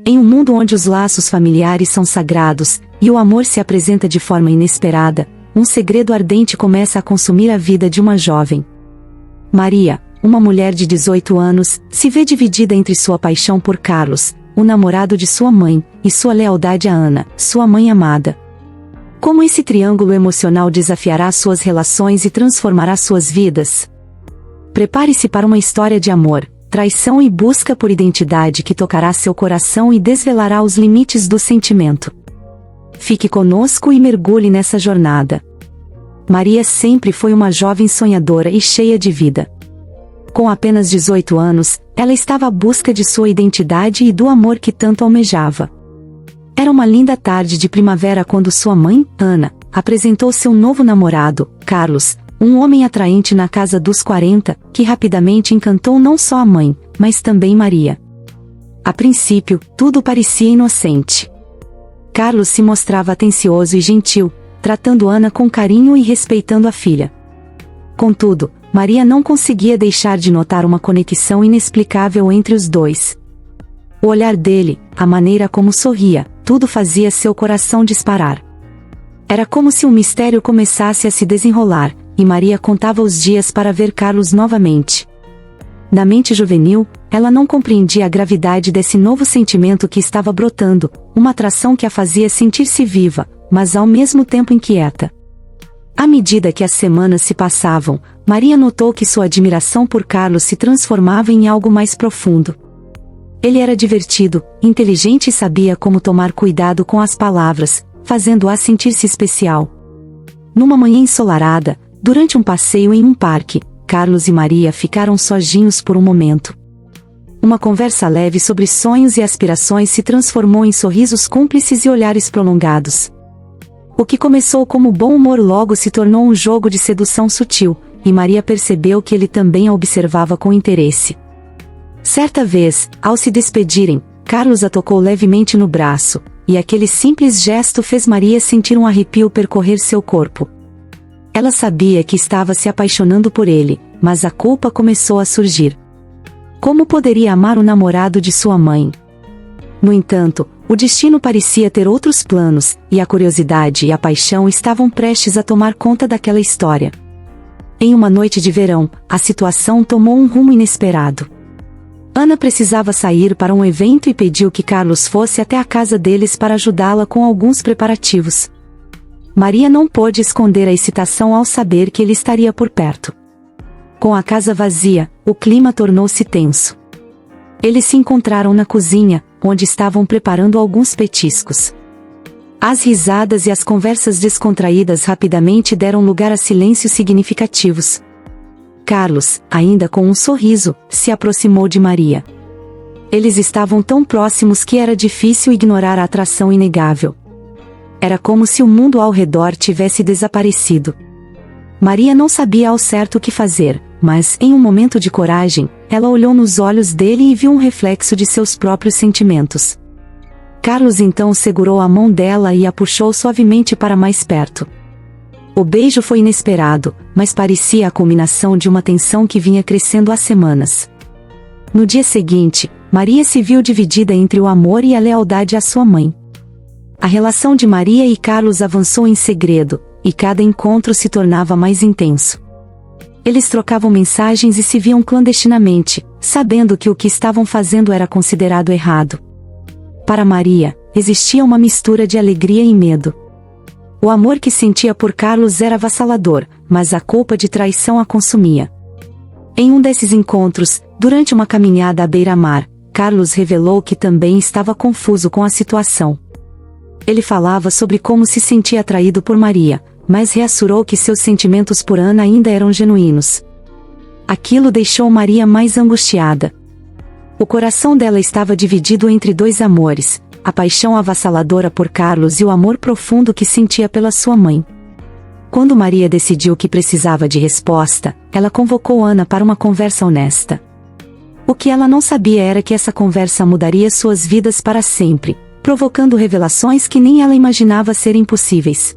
Em um mundo onde os laços familiares são sagrados, e o amor se apresenta de forma inesperada, um segredo ardente começa a consumir a vida de uma jovem. Maria, uma mulher de 18 anos, se vê dividida entre sua paixão por Carlos, o namorado de sua mãe, e sua lealdade a Ana, sua mãe amada. Como esse triângulo emocional desafiará suas relações e transformará suas vidas? Prepare-se para uma história de amor, traição e busca por identidade que tocará seu coração e desvelará os limites do sentimento. Fique conosco e mergulhe nessa jornada. Maria sempre foi uma jovem sonhadora e cheia de vida. Com apenas 18 anos, ela estava à busca de sua identidade e do amor que tanto almejava. Era uma linda tarde de primavera quando sua mãe, Ana, apresentou seu novo namorado, Carlos, um homem atraente na casa dos 40, que rapidamente encantou não só a mãe, mas também Maria. A princípio, tudo parecia inocente. Carlos se mostrava atencioso e gentil, tratando Ana com carinho e respeitando a filha. Contudo, Maria não conseguia deixar de notar uma conexão inexplicável entre os dois. O olhar dele, a maneira como sorria, tudo fazia seu coração disparar. Era como se um mistério começasse a se desenrolar, e Maria contava os dias para ver Carlos novamente. Na mente juvenil, ela não compreendia a gravidade desse novo sentimento que estava brotando, uma atração que a fazia sentir-se viva, mas ao mesmo tempo inquieta. À medida que as semanas se passavam, Maria notou que sua admiração por Carlos se transformava em algo mais profundo. Ele era divertido, inteligente e sabia como tomar cuidado com as palavras, fazendo-a sentir-se especial. Numa manhã ensolarada, durante um passeio em um parque, Carlos e Maria ficaram sozinhos por um momento. Uma conversa leve sobre sonhos e aspirações se transformou em sorrisos cúmplices e olhares prolongados. O que começou como bom humor logo se tornou um jogo de sedução sutil, e Maria percebeu que ele também a observava com interesse. Certa vez, ao se despedirem, Carlos a tocou levemente no braço, e aquele simples gesto fez Maria sentir um arrepio percorrer seu corpo. Ela sabia que estava se apaixonando por ele, mas a culpa começou a surgir. Como poderia amar o namorado de sua mãe? No entanto, o destino parecia ter outros planos, e a curiosidade e a paixão estavam prestes a tomar conta daquela história. Em uma noite de verão, a situação tomou um rumo inesperado. Ana precisava sair para um evento e pediu que Carlos fosse até a casa deles para ajudá-la com alguns preparativos. Maria não pôde esconder a excitação ao saber que ele estaria por perto. Com a casa vazia, o clima tornou-se tenso. Eles se encontraram na cozinha, onde estavam preparando alguns petiscos. As risadas e as conversas descontraídas rapidamente deram lugar a silêncios significativos. Carlos, ainda com um sorriso, se aproximou de Maria. Eles estavam tão próximos que era difícil ignorar a atração inegável. Era como se o mundo ao redor tivesse desaparecido. Maria não sabia ao certo o que fazer, mas, em um momento de coragem, ela olhou nos olhos dele e viu um reflexo de seus próprios sentimentos. Carlos então segurou a mão dela e a puxou suavemente para mais perto. O beijo foi inesperado, mas parecia a culminação de uma tensão que vinha crescendo há semanas. No dia seguinte, Maria se viu dividida entre o amor e a lealdade à sua mãe. A relação de Maria e Carlos avançou em segredo, e cada encontro se tornava mais intenso. Eles trocavam mensagens e se viam clandestinamente, sabendo que o que estavam fazendo era considerado errado. Para Maria, existia uma mistura de alegria e medo. O amor que sentia por Carlos era avassalador, mas a culpa de traição a consumia. Em um desses encontros, durante uma caminhada à beira-mar, Carlos revelou que também estava confuso com a situação. Ele falava sobre como se sentia atraído por Maria, mas reassurou que seus sentimentos por Ana ainda eram genuínos. Aquilo deixou Maria mais angustiada. O coração dela estava dividido entre dois amores, a paixão avassaladora por Carlos e o amor profundo que sentia pela sua mãe. Quando Maria decidiu que precisava de resposta, ela convocou Ana para uma conversa honesta. O que ela não sabia era que essa conversa mudaria suas vidas para sempre, provocando revelações que nem ela imaginava serem possíveis.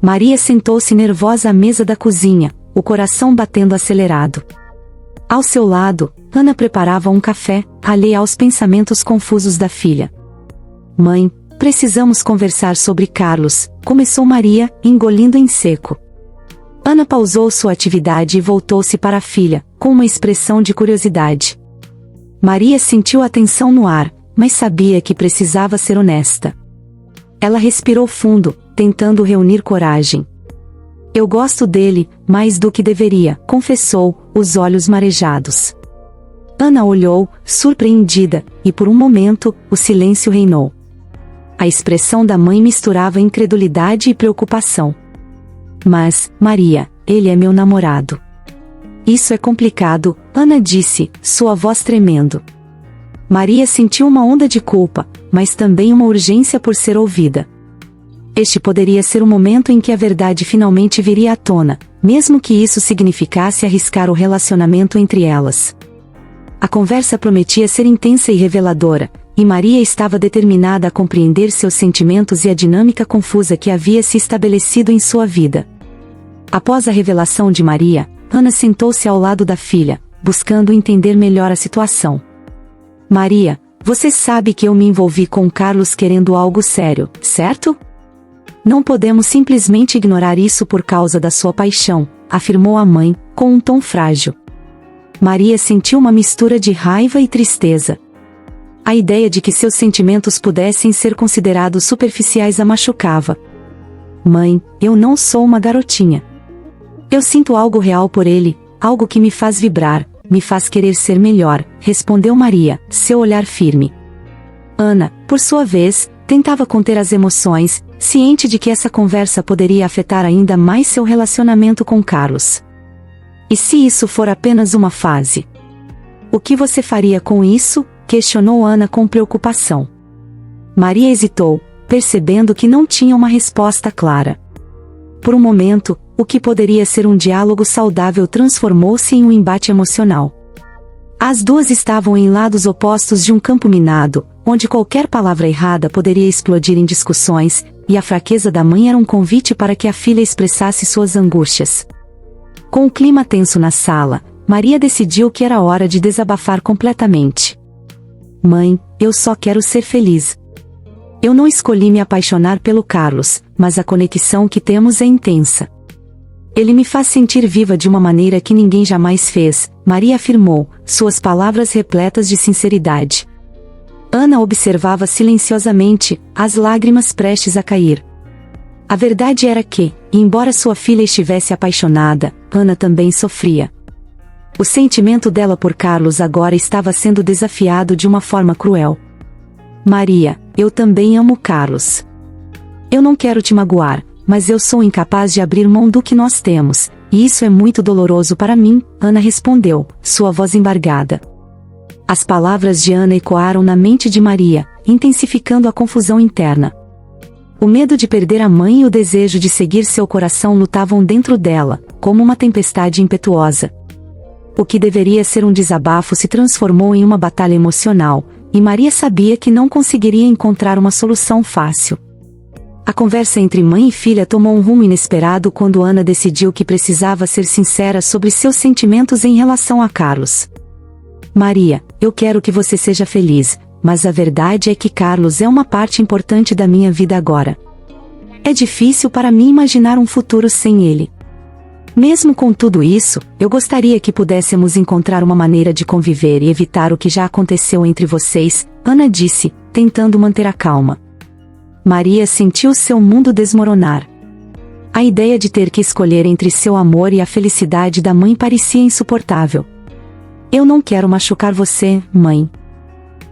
Maria sentou-se nervosa à mesa da cozinha, o coração batendo acelerado. Ao seu lado, Ana preparava um café, alheia aos pensamentos confusos da filha. Mãe, precisamos conversar sobre Carlos, começou Maria, engolindo em seco. Ana pausou sua atividade e voltou-se para a filha, com uma expressão de curiosidade. Maria sentiu a tensão no ar, mas sabia que precisava ser honesta. Ela respirou fundo, tentando reunir coragem. Eu gosto dele, mais do que deveria, confessou, os olhos marejados. Ana olhou, surpreendida, e por um momento, o silêncio reinou. A expressão da mãe misturava incredulidade e preocupação. Mas, Maria, ele é meu namorado. Isso é complicado, Ana disse, sua voz tremendo. Maria sentiu uma onda de culpa, mas também uma urgência por ser ouvida. Este poderia ser o momento em que a verdade finalmente viria à tona, mesmo que isso significasse arriscar o relacionamento entre elas. A conversa prometia ser intensa e reveladora, e Maria estava determinada a compreender seus sentimentos e a dinâmica confusa que havia se estabelecido em sua vida. Após a revelação de Maria, Ana sentou-se ao lado da filha, buscando entender melhor a situação. Maria, você sabe que eu me envolvi com Carlos querendo algo sério, certo? Não podemos simplesmente ignorar isso por causa da sua paixão, afirmou a mãe, com um tom frágil. Maria sentiu uma mistura de raiva e tristeza. A ideia de que seus sentimentos pudessem ser considerados superficiais a machucava. Mãe, eu não sou uma garotinha. Eu sinto algo real por ele, algo que me faz vibrar, me faz querer ser melhor, respondeu Maria, seu olhar firme. Ana, por sua vez, tentava conter as emoções, ciente de que essa conversa poderia afetar ainda mais seu relacionamento com Carlos. E se isso for apenas uma fase? O que você faria com isso? Questionou Ana com preocupação. Maria hesitou, percebendo que não tinha uma resposta clara. Por um momento, o que poderia ser um diálogo saudável transformou-se em um embate emocional. As duas estavam em lados opostos de um campo minado, onde qualquer palavra errada poderia explodir em discussões, e a fraqueza da mãe era um convite para que a filha expressasse suas angústias. Com o clima tenso na sala, Maria decidiu que era hora de desabafar completamente. Mãe, eu só quero ser feliz. Eu não escolhi me apaixonar pelo Carlos, mas a conexão que temos é intensa. Ele me faz sentir viva de uma maneira que ninguém jamais fez, Maria afirmou, suas palavras repletas de sinceridade. Ana observava silenciosamente, as lágrimas prestes a cair. A verdade era que, embora sua filha estivesse apaixonada, Ana também sofria. O sentimento dela por Carlos agora estava sendo desafiado de uma forma cruel. Maria, eu também amo Carlos. Eu não quero te magoar, mas eu sou incapaz de abrir mão do que nós temos, e isso é muito doloroso para mim, Ana respondeu, sua voz embargada. As palavras de Ana ecoaram na mente de Maria, intensificando a confusão interna. O medo de perder a mãe e o desejo de seguir seu coração lutavam dentro dela, como uma tempestade impetuosa. O que deveria ser um desabafo se transformou em uma batalha emocional, e Maria sabia que não conseguiria encontrar uma solução fácil. A conversa entre mãe e filha tomou um rumo inesperado quando Ana decidiu que precisava ser sincera sobre seus sentimentos em relação a Carlos. Maria, eu quero que você seja feliz, mas a verdade é que Carlos é uma parte importante da minha vida agora. É difícil para mim imaginar um futuro sem ele. Mesmo com tudo isso, eu gostaria que pudéssemos encontrar uma maneira de conviver e evitar o que já aconteceu entre vocês, Ana disse, tentando manter a calma. Maria sentiu seu mundo desmoronar. A ideia de ter que escolher entre seu amor e a felicidade da mãe parecia insuportável. Eu não quero machucar você, mãe.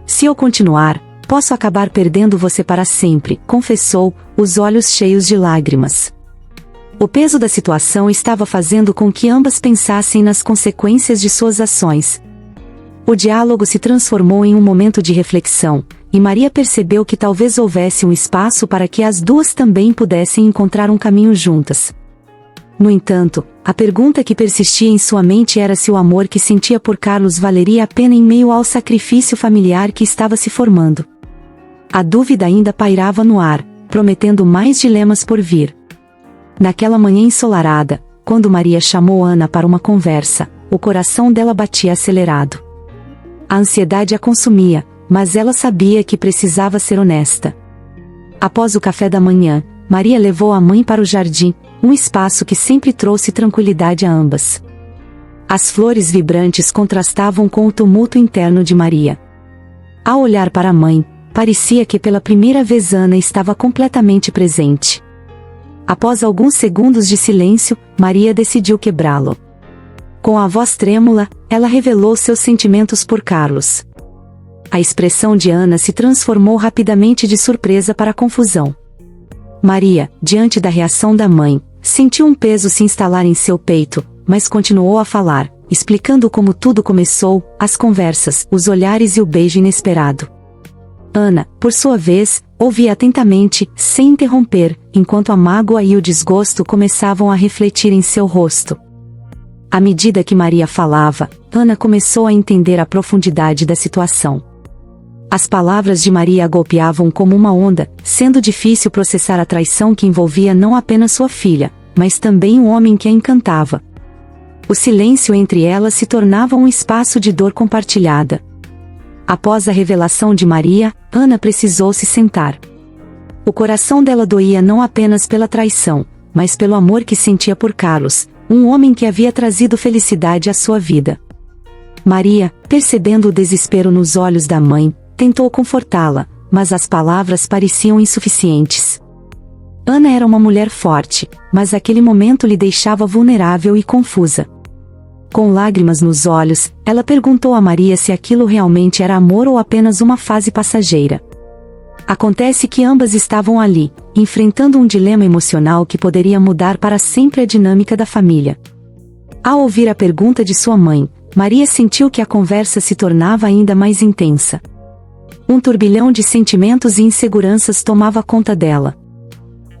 Se eu continuar, posso acabar perdendo você para sempre, confessou, os olhos cheios de lágrimas. O peso da situação estava fazendo com que ambas pensassem nas consequências de suas ações. O diálogo se transformou em um momento de reflexão, e Maria percebeu que talvez houvesse um espaço para que as duas também pudessem encontrar um caminho juntas. No entanto, a pergunta que persistia em sua mente era se o amor que sentia por Carlos valeria a pena em meio ao sacrifício familiar que estava se formando. A dúvida ainda pairava no ar, prometendo mais dilemas por vir. Naquela manhã ensolarada, quando Maria chamou Ana para uma conversa, o coração dela batia acelerado. A ansiedade a consumia, mas ela sabia que precisava ser honesta. Após o café da manhã, Maria levou a mãe para o jardim, um espaço que sempre trouxe tranquilidade a ambas. As flores vibrantes contrastavam com o tumulto interno de Maria. Ao olhar para a mãe, parecia que pela primeira vez Ana estava completamente presente. Após alguns segundos de silêncio, Maria decidiu quebrá-lo. Com a voz trêmula, ela revelou seus sentimentos por Carlos. A expressão de Ana se transformou rapidamente de surpresa para confusão. Maria, diante da reação da mãe, sentiu um peso se instalar em seu peito, mas continuou a falar, explicando como tudo começou, as conversas, os olhares e o beijo inesperado. Ana, por sua vez, ouvia atentamente, sem interromper, enquanto a mágoa e o desgosto começavam a refletir em seu rosto. À medida que Maria falava, Ana começou a entender a profundidade da situação. As palavras de Maria a golpeavam como uma onda, sendo difícil processar a traição que envolvia não apenas sua filha, mas também o homem que a encantava. O silêncio entre elas se tornava um espaço de dor compartilhada. Após a revelação de Maria, Ana precisou se sentar. O coração dela doía não apenas pela traição, mas pelo amor que sentia por Carlos, um homem que havia trazido felicidade à sua vida. Maria, percebendo o desespero nos olhos da mãe, tentou confortá-la, mas as palavras pareciam insuficientes. Ana era uma mulher forte, mas aquele momento lhe deixava vulnerável e confusa. Com lágrimas nos olhos, ela perguntou a Maria se aquilo realmente era amor ou apenas uma fase passageira. Acontece que ambas estavam ali, enfrentando um dilema emocional que poderia mudar para sempre a dinâmica da família. Ao ouvir a pergunta de sua mãe, Maria sentiu que a conversa se tornava ainda mais intensa. Um turbilhão de sentimentos e inseguranças tomava conta dela.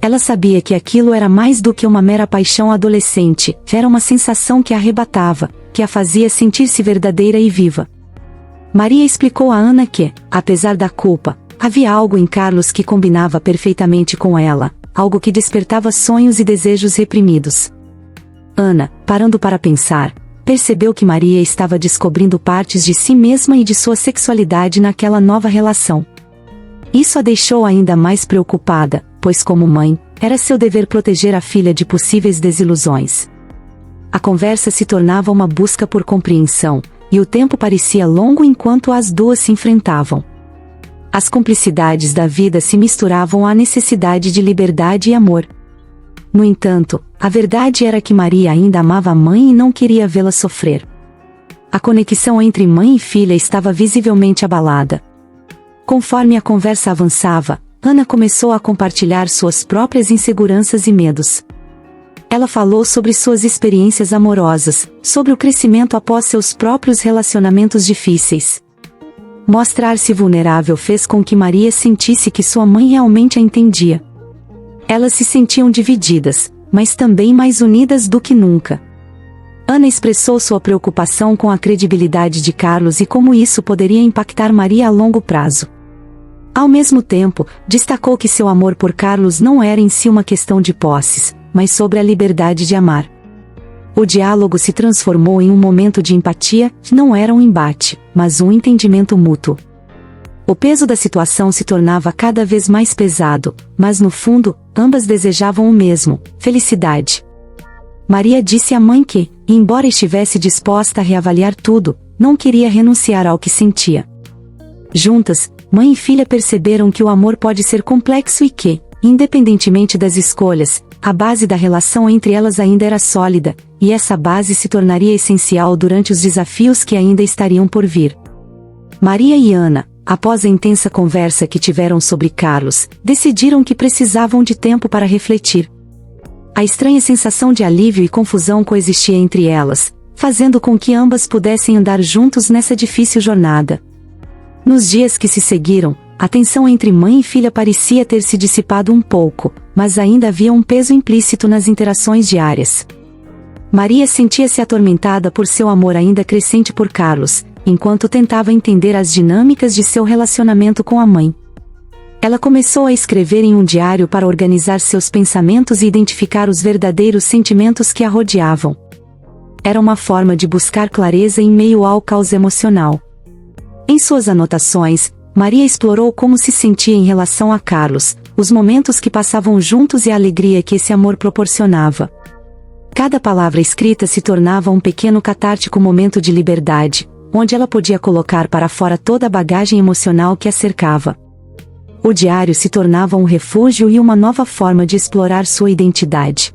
Ela sabia que aquilo era mais do que uma mera paixão adolescente, era uma sensação que a arrebatava, que a fazia sentir-se verdadeira e viva. Maria explicou a Ana que, apesar da culpa, havia algo em Carlos que combinava perfeitamente com ela, algo que despertava sonhos e desejos reprimidos. Ana, parando para pensar, percebeu que Maria estava descobrindo partes de si mesma e de sua sexualidade naquela nova relação. Isso a deixou ainda mais preocupada, pois como mãe, era seu dever proteger a filha de possíveis desilusões. A conversa se tornava uma busca por compreensão, e o tempo parecia longo enquanto as duas se enfrentavam. As cumplicidades da vida se misturavam à necessidade de liberdade e amor. No entanto, a verdade era que Maria ainda amava a mãe e não queria vê-la sofrer. A conexão entre mãe e filha estava visivelmente abalada. Conforme a conversa avançava, Ana começou a compartilhar suas próprias inseguranças e medos. Ela falou sobre suas experiências amorosas, sobre o crescimento após seus próprios relacionamentos difíceis. Mostrar-se vulnerável fez com que Maria sentisse que sua mãe realmente a entendia. Elas se sentiam divididas, mas também mais unidas do que nunca. Ana expressou sua preocupação com a credibilidade de Carlos e como isso poderia impactar Maria a longo prazo. Ao mesmo tempo, destacou que seu amor por Carlos não era em si uma questão de posses, mas sobre a liberdade de amar. O diálogo se transformou em um momento de empatia, que não era um embate, mas um entendimento mútuo. O peso da situação se tornava cada vez mais pesado, mas no fundo, ambas desejavam o mesmo: felicidade. Maria disse à mãe que, embora estivesse disposta a reavaliar tudo, não queria renunciar ao que sentia. Juntas, mãe e filha perceberam que o amor pode ser complexo e que, independentemente das escolhas, a base da relação entre elas ainda era sólida, e essa base se tornaria essencial durante os desafios que ainda estariam por vir. Maria e Ana, após a intensa conversa que tiveram sobre Carlos, decidiram que precisavam de tempo para refletir. A estranha sensação de alívio e confusão coexistia entre elas, fazendo com que ambas pudessem andar juntos nessa difícil jornada. Nos dias que se seguiram, a tensão entre mãe e filha parecia ter se dissipado um pouco, mas ainda havia um peso implícito nas interações diárias. Maria sentia-se atormentada por seu amor ainda crescente por Carlos, enquanto tentava entender as dinâmicas de seu relacionamento com a mãe. Ela começou a escrever em um diário para organizar seus pensamentos e identificar os verdadeiros sentimentos que a rodeavam. Era uma forma de buscar clareza em meio ao caos emocional. Em suas anotações, Maria explorou como se sentia em relação a Carlos, os momentos que passavam juntos e a alegria que esse amor proporcionava. Cada palavra escrita se tornava um pequeno catártico momento de liberdade, onde ela podia colocar para fora toda a bagagem emocional que a cercava. O diário se tornava um refúgio e uma nova forma de explorar sua identidade.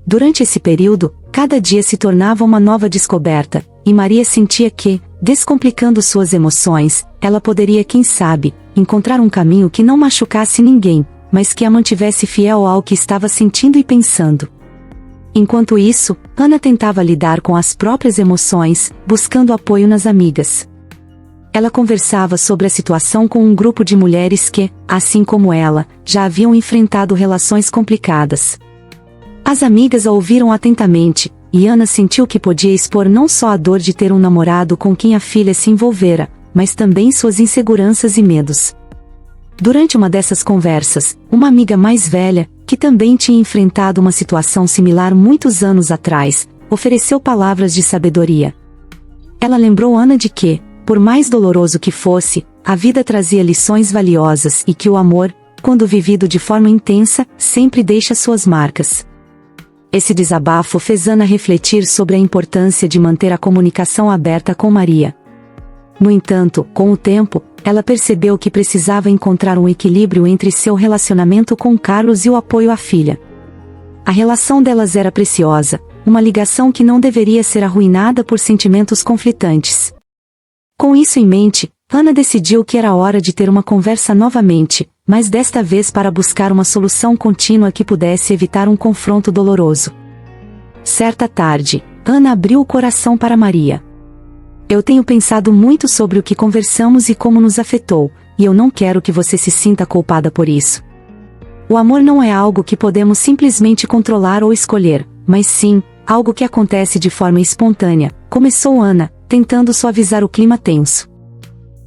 Durante esse período, cada dia se tornava uma nova descoberta, e Maria sentia que, descomplicando suas emoções, ela poderia, quem sabe, encontrar um caminho que não machucasse ninguém, mas que a mantivesse fiel ao que estava sentindo e pensando. Enquanto isso, Ana tentava lidar com as próprias emoções, buscando apoio nas amigas. Ela conversava sobre a situação com um grupo de mulheres que, assim como ela, já haviam enfrentado relações complicadas. As amigas a ouviram atentamente, e Ana sentiu que podia expor não só a dor de ter um namorado com quem a filha se envolvera, mas também suas inseguranças e medos. Durante uma dessas conversas, uma amiga mais velha, que também tinha enfrentado uma situação similar muitos anos atrás, ofereceu palavras de sabedoria. Ela lembrou Ana de que, por mais doloroso que fosse, a vida trazia lições valiosas e que o amor, quando vivido de forma intensa, sempre deixa suas marcas. Esse desabafo fez Ana refletir sobre a importância de manter a comunicação aberta com Maria. No entanto, com o tempo, ela percebeu que precisava encontrar um equilíbrio entre seu relacionamento com Carlos e o apoio à filha. A relação delas era preciosa, uma ligação que não deveria ser arruinada por sentimentos conflitantes. Com isso em mente, Ana decidiu que era hora de ter uma conversa novamente, mas desta vez para buscar uma solução contínua que pudesse evitar um confronto doloroso. Certa tarde, Ana abriu o coração para Maria. Eu tenho pensado muito sobre o que conversamos e como nos afetou, e eu não quero que você se sinta culpada por isso. O amor não é algo que podemos simplesmente controlar ou escolher, mas sim, algo que acontece de forma espontânea, começou Ana, tentando suavizar o clima tenso.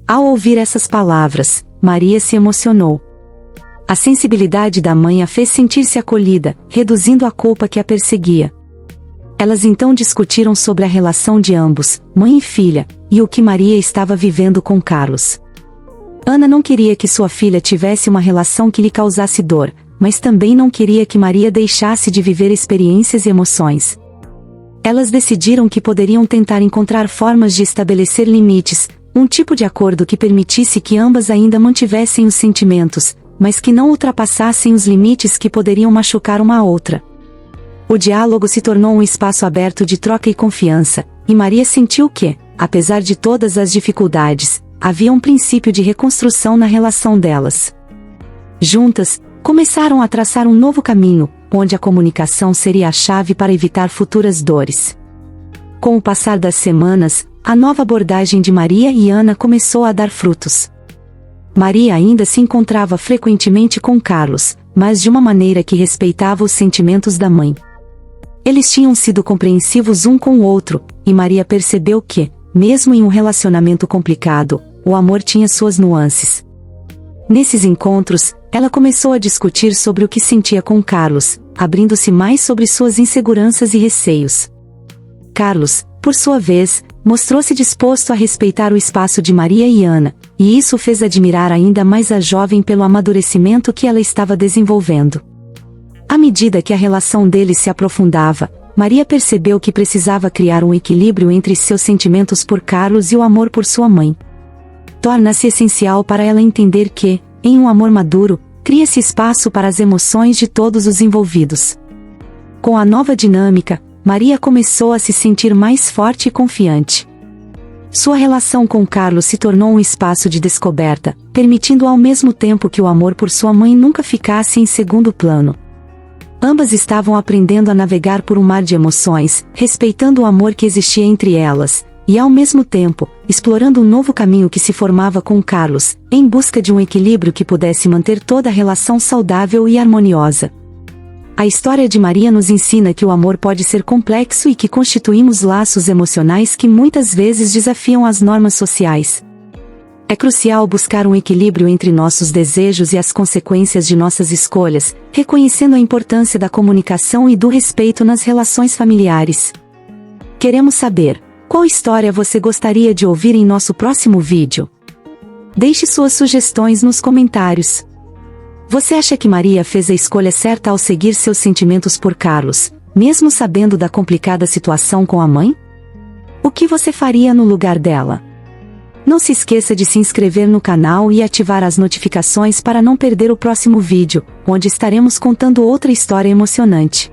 Ao ouvir essas palavras, Maria se emocionou. A sensibilidade da mãe a fez sentir-se acolhida, reduzindo a culpa que a perseguia. Elas então discutiram sobre a relação de ambos, mãe e filha, e o que Maria estava vivendo com Carlos. Ana não queria que sua filha tivesse uma relação que lhe causasse dor, mas também não queria que Maria deixasse de viver experiências e emoções. Elas decidiram que poderiam tentar encontrar formas de estabelecer limites, um tipo de acordo que permitisse que ambas ainda mantivessem os sentimentos, mas que não ultrapassassem os limites que poderiam machucar uma a outra. O diálogo se tornou um espaço aberto de troca e confiança, e Maria sentiu que, apesar de todas as dificuldades, havia um princípio de reconstrução na relação delas. Juntas, começaram a traçar um novo caminho, onde a comunicação seria a chave para evitar futuras dores. Com o passar das semanas, a nova abordagem de Maria e Ana começou a dar frutos. Maria ainda se encontrava frequentemente com Carlos, mas de uma maneira que respeitava os sentimentos da mãe. Eles tinham sido compreensivos um com o outro, e Maria percebeu que, mesmo em um relacionamento complicado, o amor tinha suas nuances. Nesses encontros, ela começou a discutir sobre o que sentia com Carlos, abrindo-se mais sobre suas inseguranças e receios. Carlos, por sua vez, mostrou-se disposto a respeitar o espaço de Maria e Ana, e isso fez admirar ainda mais a jovem pelo amadurecimento que ela estava desenvolvendo. À medida que a relação deles se aprofundava, Maria percebeu que precisava criar um equilíbrio entre seus sentimentos por Carlos e o amor por sua mãe. Torna-se essencial para ela entender que, em um amor maduro, cria-se espaço para as emoções de todos os envolvidos. Com a nova dinâmica, Maria começou a se sentir mais forte e confiante. Sua relação com Carlos se tornou um espaço de descoberta, permitindo ao mesmo tempo que o amor por sua mãe nunca ficasse em segundo plano. Ambas estavam aprendendo a navegar por um mar de emoções, respeitando o amor que existia entre elas, e ao mesmo tempo, explorando um novo caminho que se formava com Carlos, em busca de um equilíbrio que pudesse manter toda a relação saudável e harmoniosa. A história de Maria nos ensina que o amor pode ser complexo e que constituímos laços emocionais que muitas vezes desafiam as normas sociais. É crucial buscar um equilíbrio entre nossos desejos e as consequências de nossas escolhas, reconhecendo a importância da comunicação e do respeito nas relações familiares. Queremos saber: Qual história você gostaria de ouvir em nosso próximo vídeo? Deixe suas sugestões nos comentários. Você acha que Maria fez a escolha certa ao seguir seus sentimentos por Carlos, mesmo sabendo da complicada situação com a mãe? O que você faria no lugar dela? Não se esqueça de se inscrever no canal e ativar as notificações para não perder o próximo vídeo, onde estaremos contando outra história emocionante.